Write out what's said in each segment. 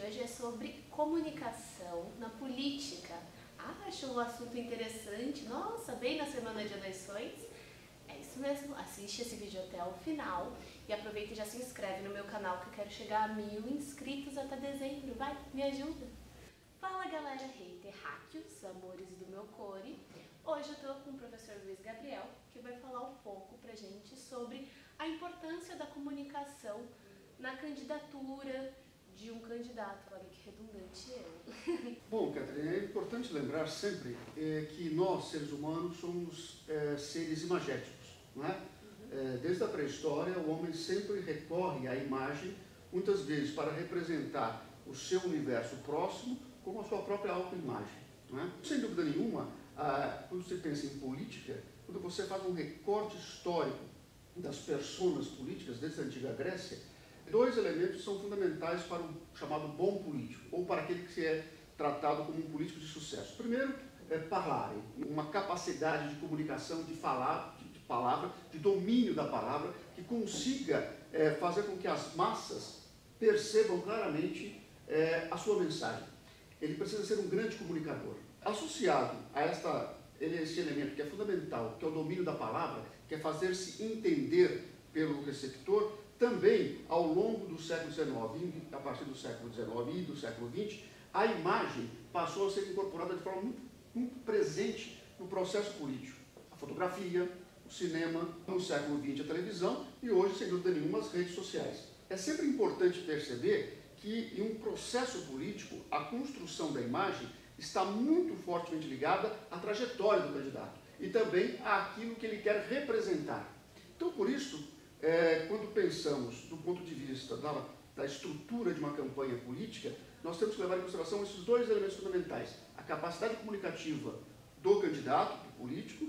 hoje é sobre comunicação na política. Acho um assunto interessante. Nossa, bem na semana de eleições. É isso mesmo, assiste esse vídeo até o final e aproveita e já se inscreve no meu canal que eu quero chegar a 1000 inscritos até dezembro. Vai, me ajuda! Fala galera, terráqueos, amores do meu core. Hoje eu tô com o professor Luiz Gabriel, que vai falar um pouco pra gente sobre a importância da comunicação na candidatura de um candidato. Olha que redundante eu. Bom, Catherine, é importante lembrar sempre que nós, seres humanos, somos seres imagéticos, não é? Desde a pré-história, o homem sempre recorre à imagem, muitas vezes para representar o seu universo próximo, como a sua própria autoimagem, não é? Sem dúvida nenhuma, quando você pensa em política, quando você faz um recorte histórico das personas políticas desde a antiga Grécia, dois elementos são fundamentais para o chamado bom político, ou para aquele que é tratado como um político de sucesso. Primeiro, parlare, uma capacidade de comunicação, de falar, de palavra, de domínio da palavra, que consiga fazer com que as massas percebam claramente a sua mensagem. Ele precisa ser um grande comunicador. Associado a esse elemento que é fundamental, que é o domínio da palavra, que é fazer-se entender pelo receptor, também ao longo do século XIX, a partir do século XIX e do século XX, a imagem passou a ser incorporada de forma muito presente no processo político. A fotografia, o cinema, no século XX a televisão e hoje, sem dúvida nenhuma, as redes sociais. É sempre importante perceber que em um processo político, a construção da imagem está muito fortemente ligada à trajetória do candidato e também àquilo que ele quer representar. Então, por isso, quando pensamos do ponto de vista da estrutura de uma campanha política, nós temos que levar em consideração esses dois elementos fundamentais. A capacidade comunicativa do candidato, do político,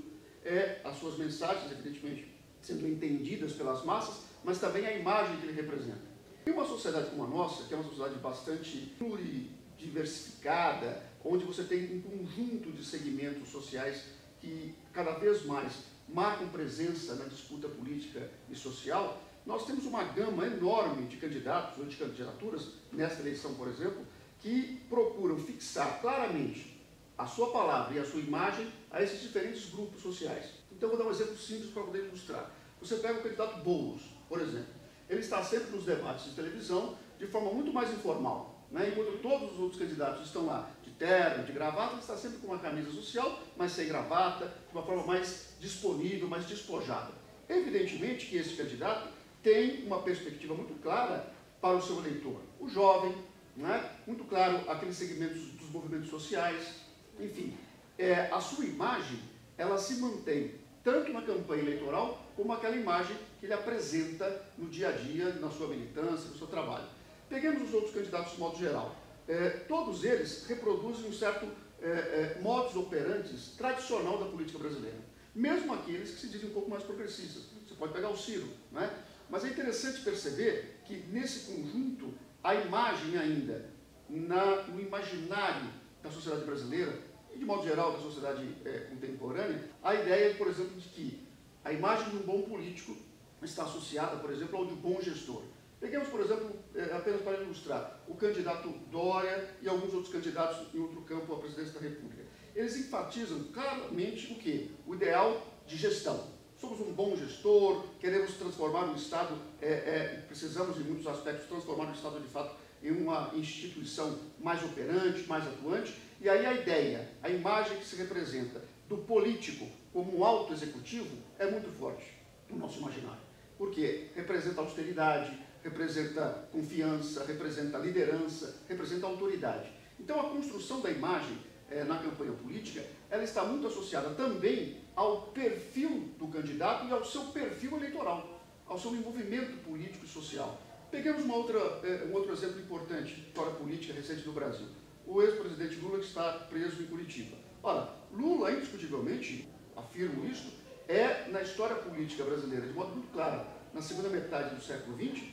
as suas mensagens, evidentemente, sendo entendidas pelas massas, mas também a imagem que ele representa. Em uma sociedade como a nossa, que é uma sociedade bastante pluridiversificada, onde você tem um conjunto de segmentos sociais que cada vez mais marcam presença na disputa política e social, nós temos uma gama enorme de candidatos ou de candidaturas, nesta eleição, por exemplo, que procuram fixar claramente a sua palavra e a sua imagem a esses diferentes grupos sociais. Então, vou dar um exemplo simples para poder ilustrar. Você pega o candidato Boulos, por exemplo. Ele está sempre nos debates de televisão de forma muito mais informal, né? Enquanto todos os outros candidatos estão lá de terno, de gravata, ele está sempre com uma camisa social, mas sem gravata, de uma forma mais disponível, mais despojada. Evidentemente que esse candidato tem uma perspectiva muito clara para o seu eleitor. O jovem, né? Muito claro aqueles segmentos dos movimentos sociais, enfim. A sua imagem, ela se mantém tanto na campanha eleitoral, como aquela imagem que ele apresenta no dia a dia, na sua militância, no seu trabalho. Peguemos os outros candidatos de modo geral. Todos eles reproduzem um certo modus operandi tradicional da política brasileira. Mesmo aqueles que se dizem um pouco mais progressistas. Você pode pegar o Ciro, né? Mas é interessante perceber que nesse conjunto, a imagem ainda, no imaginário da sociedade brasileira, e de modo geral da sociedade contemporânea, a ideia, por exemplo, de que a imagem de um bom político está associada, por exemplo, ao de um bom gestor. Peguemos, por exemplo, apenas para ilustrar, o candidato Dória e alguns outros candidatos em outro campo à presidência da República. Eles enfatizam claramente o quê? O ideal de gestão. Somos um bom gestor, queremos transformar o Estado, precisamos, em muitos aspectos, transformar o Estado, de fato, em uma instituição mais operante, mais atuante, e aí a ideia, a imagem que se representa do político como um alto executivo é muito forte no nosso imaginário. Porque representa austeridade, representa confiança, representa liderança, representa autoridade. Então a construção da imagem na campanha política, ela está muito associada também ao perfil do candidato e ao seu perfil eleitoral, ao seu envolvimento político e social. Peguemos um outro exemplo importante de história política recente do Brasil. O ex-presidente Lula, que está preso em Curitiba. Ora, Lula, indiscutivelmente, afirmo isso, na história política brasileira, de modo muito claro, na segunda metade do século XX,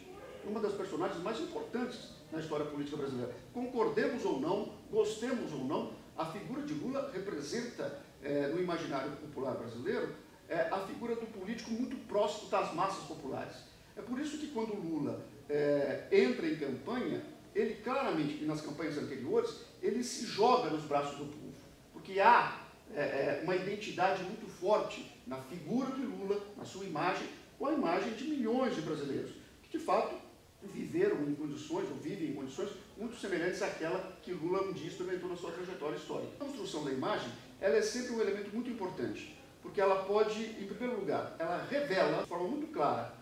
uma das personagens mais importantes na história política brasileira. Concordemos ou não, gostemos ou não, a figura de Lula representa, no imaginário popular brasileiro, a figura do político muito próximo das massas populares. É por isso que quando Lula entra em campanha, ele claramente exatamente que nas campanhas anteriores, ele se joga nos braços do povo, porque há uma identidade muito forte na figura de Lula, na sua imagem, com a imagem de milhões de brasileiros, que de fato viveram em condições, ou vivem em condições muito semelhantes àquela que Lula um dia experimentou na sua trajetória histórica. A construção da imagem, ela é sempre um elemento muito importante, porque ela pode, em primeiro lugar, ela revela de forma muito clara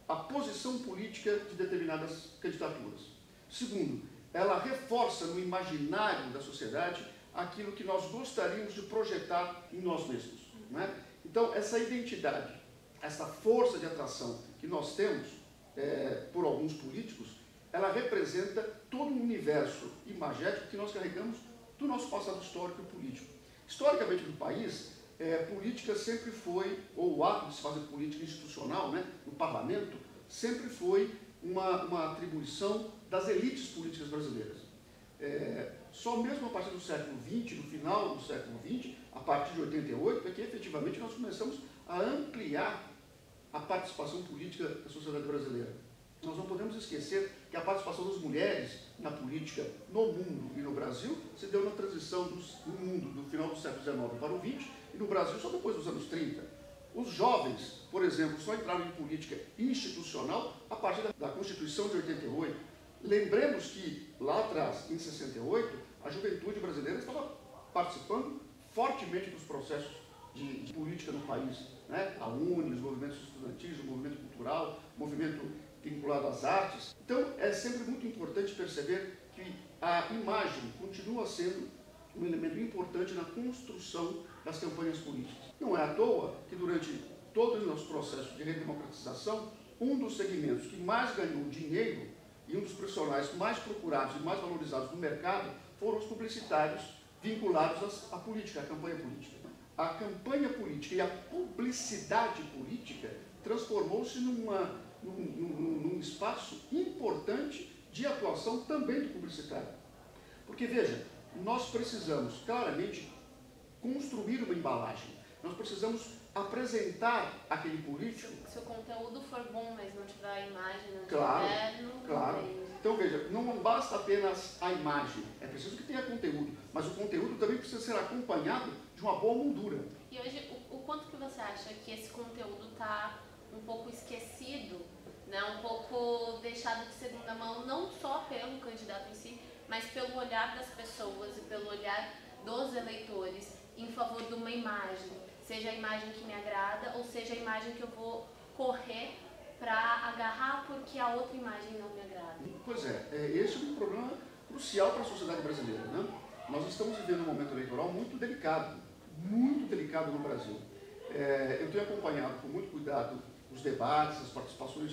a posição política de determinadas candidaturas. Segundo, ela reforça no imaginário da sociedade aquilo que nós gostaríamos de projetar em nós mesmos. Não é? Então, essa identidade, essa força de atração que nós temos por alguns políticos, ela representa todo um universo imagético que nós carregamos do nosso passado histórico e político. Historicamente, no país, política sempre foi, ou o ato de se fazer política institucional, né, no parlamento, sempre foi uma atribuição das elites políticas brasileiras. Só mesmo a partir do século XX, no final do século XX, a partir de 88, é que efetivamente nós começamos a ampliar a participação política da sociedade brasileira. Nós não podemos esquecer que a participação das mulheres na política no mundo e no Brasil se deu na transição do mundo do final do século XIX para o XX e no Brasil só depois dos anos 30. Os jovens, por exemplo, só entraram em política institucional a partir da Constituição de 88. Lembremos que lá atrás, em 68, a juventude brasileira estava participando fortemente dos processos de política no país, né? A UNE, os movimentos estudantis, o movimento cultural, o movimento vinculado às artes. Então, é sempre muito importante perceber que a imagem continua sendo um elemento importante na construção das campanhas políticas. Não é à toa que durante todo o nosso processo de redemocratização, um dos segmentos que mais ganhou dinheiro e um dos profissionais mais procurados e mais valorizados no mercado foram os publicitários vinculados à política, à campanha política. A campanha política e a publicidade política transformou-se num espaço importante de atuação também do publicitário. Porque, veja, nós precisamos claramente construir uma embalagem, nós precisamos apresentar aquele político. Se o conteúdo for bom, mas não tiver a imagem, não claro, tiver, não claro. tem. Então, veja, não basta apenas a imagem, é preciso que tenha conteúdo, mas o conteúdo também precisa ser acompanhado de uma boa moldura. E hoje, o quanto que você acha que esse conteúdo está um pouco esquecido, né? Um pouco deixado de segunda mão, não só pelo candidato em si, mas pelo olhar das pessoas e pelo olhar dos eleitores em favor de uma imagem, seja a imagem que me agrada ou seja a imagem que eu vou correr para agarrar porque a outra imagem não me agrada. Pois esse é um problema crucial para a sociedade brasileira, né? Nós estamos vivendo um momento eleitoral muito delicado no Brasil. Eu tenho acompanhado com muito cuidado os debates, as participações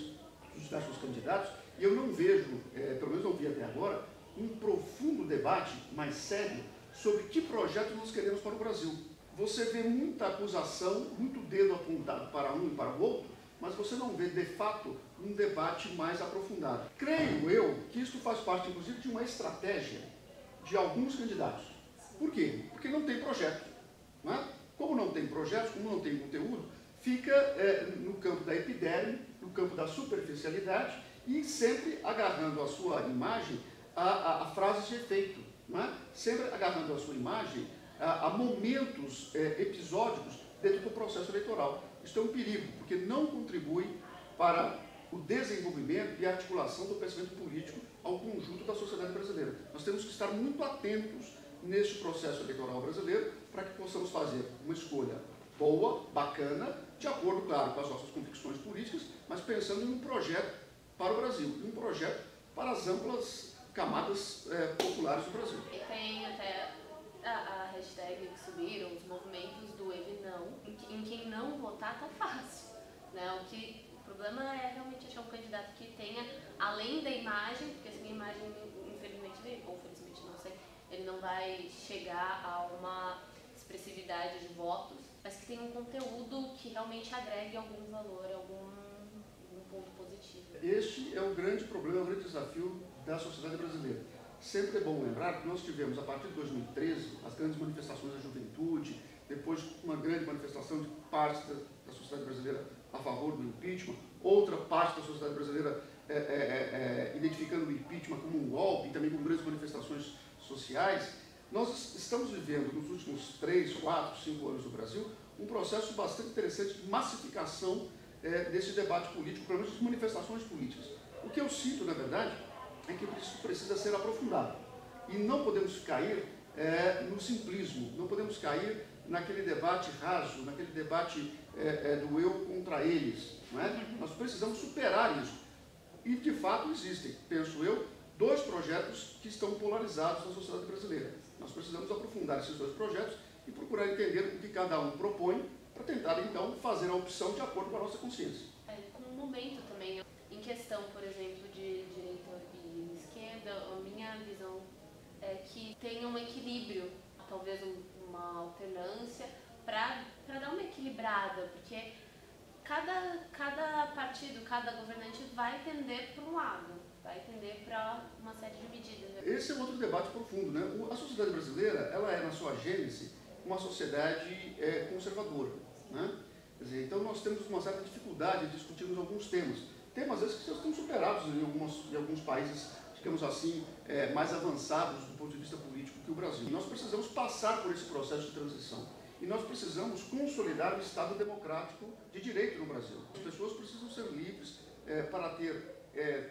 dos diversos candidatos, e eu não vejo, pelo menos não vi até agora, um profundo debate mais sério sobre que projeto nós queremos para o Brasil. Você vê muita acusação, muito dedo apontado para um e para o outro, mas você não vê, de fato, um debate mais aprofundado. Creio eu que isso faz parte, inclusive, de uma estratégia de alguns candidatos. Por quê? Porque não tem projeto. Não é? Como não tem projetos, como não tem conteúdo, fica no campo da epiderme, no campo da superficialidade e sempre agarrando a sua imagem a frases de efeito. Não é? Sempre agarrando a sua imagem a momentos episódicos dentro do processo eleitoral. Isso é um perigo, porque não contribui para o desenvolvimento e a articulação do pensamento político ao conjunto da sociedade brasileira. Nós temos que estar muito atentos neste processo eleitoral brasileiro para que possamos fazer uma escolha boa, bacana, de acordo, claro, com as nossas convicções políticas, mas pensando em um projeto para o Brasil, um projeto para as amplas camadas populares do Brasil. E tem até a hashtag que subiram, os movimentos do Ele Não, em quem não votar tá fácil, né? O problema é realmente achar um candidato que tenha, além da imagem, porque sem imagem, infelizmente, ou felizmente, não sei, ele não vai chegar a uma expressividade de votos, mas que tenha um conteúdo que realmente agregue algum valor, algum ponto positivo. Este é o grande problema, o grande desafio da sociedade brasileira. Sempre é bom lembrar que nós tivemos, a partir de 2013, as grandes manifestações da juventude, depois uma grande manifestação de parte da sociedade brasileira a favor do impeachment, outra parte da sociedade brasileira identificando o impeachment como um golpe, e também com grandes manifestações sociais, nós estamos vivendo nos últimos 3, 4, 5 anos no Brasil um processo bastante interessante de massificação desse debate político, pelo menos de manifestações políticas. O que eu sinto, na verdade, é que isso precisa ser aprofundado. E não podemos cair no simplismo, não podemos cair naquele debate raso, naquele debate do eu contra eles. Não é? Nós precisamos superar isso. E, de fato, existem, penso eu, dois projetos que estão polarizados na sociedade brasileira. Nós precisamos aprofundar esses dois projetos e procurar entender o que cada um propõe para tentar, então, fazer a opção de acordo com a nossa consciência. Um momento também, em questão, por exemplo, de direita e esquerda, a minha visão é que tenha um equilíbrio, talvez uma alternância, para dar uma equilibrada, porque cada partido, cada governante vai tender para um lado, vai tender para uma série de medidas. Esse é outro debate profundo, né? A sociedade brasileira, ela é, na sua gênese, uma sociedade conservadora, né? Quer dizer, então nós temos uma certa dificuldade de discutirmos alguns temas. Temas esses que já estão superados em alguns países, digamos assim, mais avançados do ponto de vista político que o Brasil. E nós precisamos passar por esse processo de transição. E nós precisamos consolidar o Estado democrático de direito no Brasil. As pessoas precisam ser livres para ter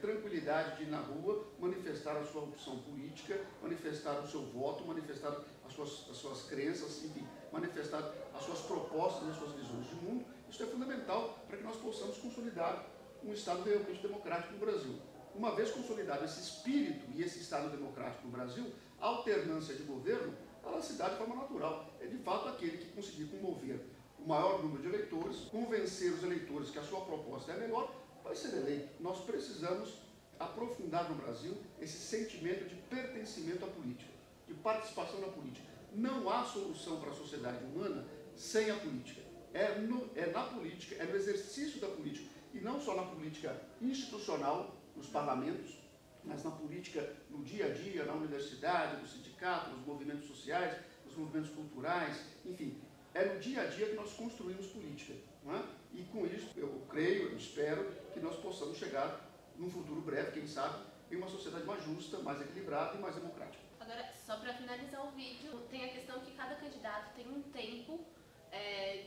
tranquilidade de ir na rua, manifestar a sua opção política, manifestar o seu voto, manifestar as suas crenças, enfim, manifestar as suas propostas e as suas visões de mundo. Isso é fundamental para que nós possamos consolidar um Estado realmente democrático no Brasil. Uma vez consolidado esse espírito e esse Estado democrático no Brasil, a alternância de governo, ela se dá de forma natural. É de fato aquele que conseguir comover o maior número de eleitores, convencer os eleitores que a sua proposta é a melhor, vai ser eleito. Nós precisamos aprofundar no Brasil esse sentimento de pertencimento à política, de participação na política. Não há solução para a sociedade humana sem a política. É na política, é no exercício da política, e não só na política institucional, nos parlamentos, mas na política no dia a dia, na universidade, no sindicato, nos movimentos sociais, nos movimentos culturais, enfim, é no dia a dia que nós construímos política. Não é? E com isso, eu creio, eu espero que nós possamos chegar, num futuro breve, quem sabe, em uma sociedade mais justa, mais equilibrada e mais democrática. Agora, só para finalizar o vídeo, tem a questão que cada candidato tem um tempo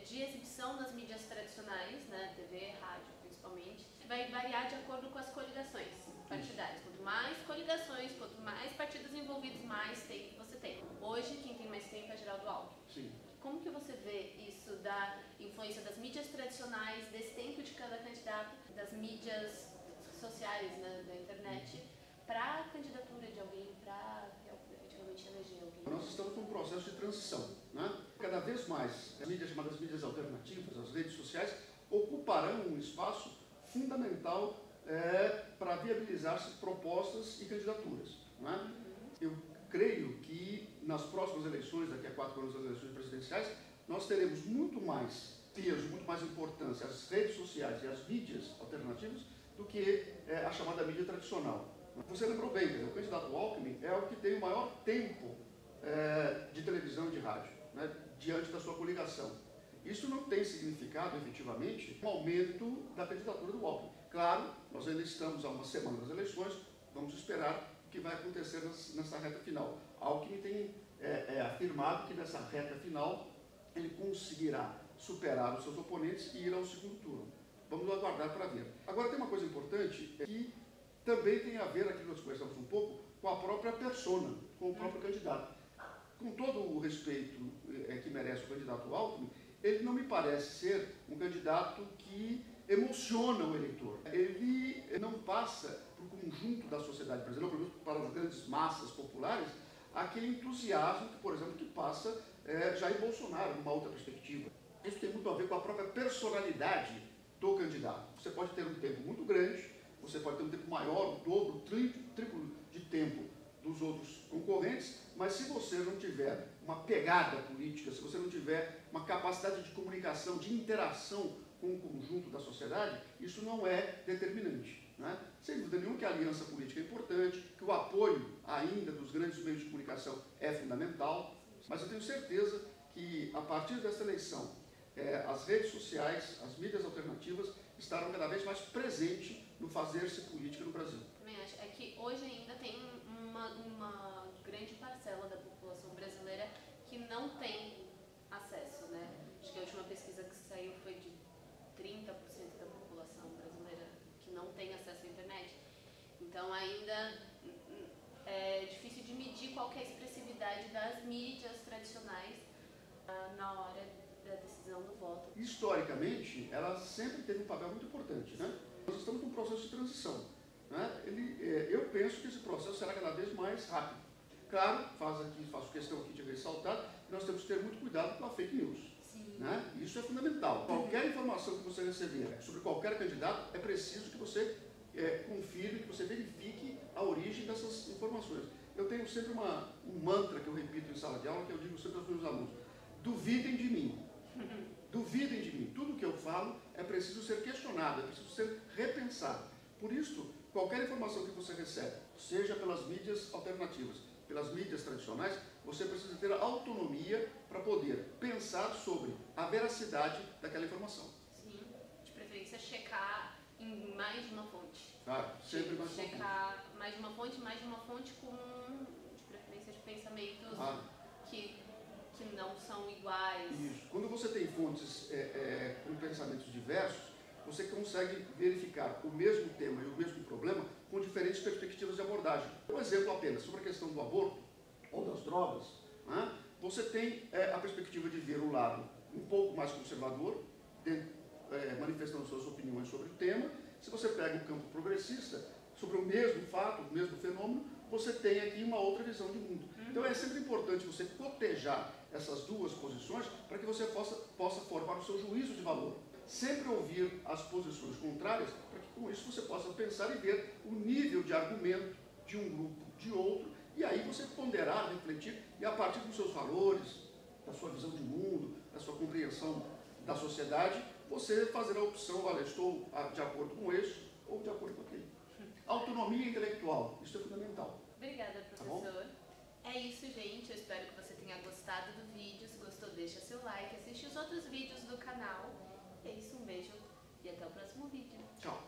de exibição nas mídias tradicionais, né, TV, rádio principalmente, vai variar de acordo com as coligações partidárias. Quanto mais coligações, quanto mais partidos envolvidos, mais tempo você tem. Hoje, quem tem mais tempo é Geraldo Alckmin. Sim. Como que você vê isso da influência das mídias tradicionais, desse tempo de cada candidato, das mídias sociais, né, da internet, para a candidatura de alguém, para efetivamente eleger alguém? Nós estamos num processo de transição, né? Cada vez mais as mídias chamadas mídias alternativas, as redes sociais, ocuparão um espaço fundamental para viabilizar-se propostas e candidaturas. Não é? Eu creio que nas próximas eleições, daqui a 4 anos, as eleições presidenciais, nós teremos muito mais peso, muito mais importância às redes sociais e às mídias alternativas do que a chamada mídia tradicional. Você lembrou bem, o candidato Alckmin é o que tem o maior tempo de televisão e de rádio, né, diante da sua coligação. Isso não tem significado, efetivamente, um aumento da candidatura do Alckmin. Claro, nós ainda estamos a uma semana das eleições, vamos esperar o que vai acontecer nessa reta final. Alckmin tem afirmado que nessa reta final ele conseguirá superar os seus oponentes e ir ao segundo turno. Vamos aguardar para ver. Agora tem uma coisa importante que também tem a ver, aqui nós conversamos um pouco, com a própria persona, com o próprio candidato. Com todo o respeito que merece o candidato Alckmin, ele não me parece ser um candidato que emociona o eleitor. Ele não passa para o conjunto da sociedade brasileira, pelo menos para as grandes massas populares, aquele entusiasmo, por exemplo, que passa Jair Bolsonaro, numa outra perspectiva. Isso tem muito a ver com a própria personalidade do candidato. Você pode ter um tempo muito grande, você pode ter um tempo maior, o dobro, o triplo de tempo dos outros concorrentes, mas se você não tiver uma pegada política, se você não tiver uma capacidade de comunicação, de interação com o conjunto da sociedade, isso não é determinante. Né? Sem dúvida nenhuma que a aliança política é importante, que o apoio ainda dos grandes meios de comunicação é fundamental, mas eu tenho certeza que a partir dessa eleição, as redes sociais, as mídias alternativas estarão cada vez mais presentes no fazer-se política no Brasil. Também acho. É que hoje ainda tem uma grande parcela da população brasileira que não tem acesso, né? Acho que a última pesquisa que saiu foi de 30% da população brasileira que não tem acesso à internet. Então ainda é difícil de medir qual que é a expressividade das mídias tradicionais na hora da decisão do voto. Historicamente, ela sempre teve um papel muito importante, né? Nós estamos num processo de transição, né? Eu penso que esse processo será cada vez mais rápido. Claro, faço questão aqui de ressaltar que nós temos que ter muito cuidado com a fake news. Sim. Né? Isso é fundamental. Qualquer informação que você receber sobre qualquer candidato, é preciso que você confirme, que você verifique a origem dessas informações. Eu tenho sempre um mantra que eu repito em sala de aula, que eu digo sempre aos meus alunos: duvidem de mim. Duvidem de mim. Tudo que eu falo é preciso ser questionado, é preciso ser repensado. Por isso, qualquer informação que você recebe, seja pelas mídias alternativas, pelas mídias tradicionais, você precisa ter a autonomia para poder pensar sobre a veracidade daquela informação. Sim, de preferência checar em mais de uma fonte. Claro, sempre mais de uma fonte. Checar mais de uma fonte com, de preferência, de pensamentos que não são iguais. Isso. Quando você tem fontes com pensamentos diversos, você consegue verificar o mesmo tema e o mesmo problema com diferentes perspectivas de abordagem. Um exemplo apenas sobre a questão do aborto ou das drogas, né? Você tem a perspectiva de ver o lado um pouco mais conservador, manifestando suas opiniões sobre o tema. Se você pega o campo progressista, sobre o mesmo fato, o mesmo fenômeno, você tem aqui uma outra visão de mundo. Então é sempre importante você cotejar essas duas posições para que você possa formar o seu juízo de valor. Sempre ouvir as posições contrárias, para que com isso você possa pensar e ver o nível de argumento de um grupo, de outro, e aí você ponderar, refletir, e a partir dos seus valores, da sua visão de mundo, da sua compreensão da sociedade, você fazer a opção: olha, estou de acordo com este ou de acordo com aquele. Autonomia intelectual, isso é fundamental. Obrigada, professor. É isso, gente. Eu espero que você tenha gostado do vídeo. Se gostou, deixa seu like, assiste os outros vídeos do canal. É isso, um beijo e até o próximo vídeo. Tchau.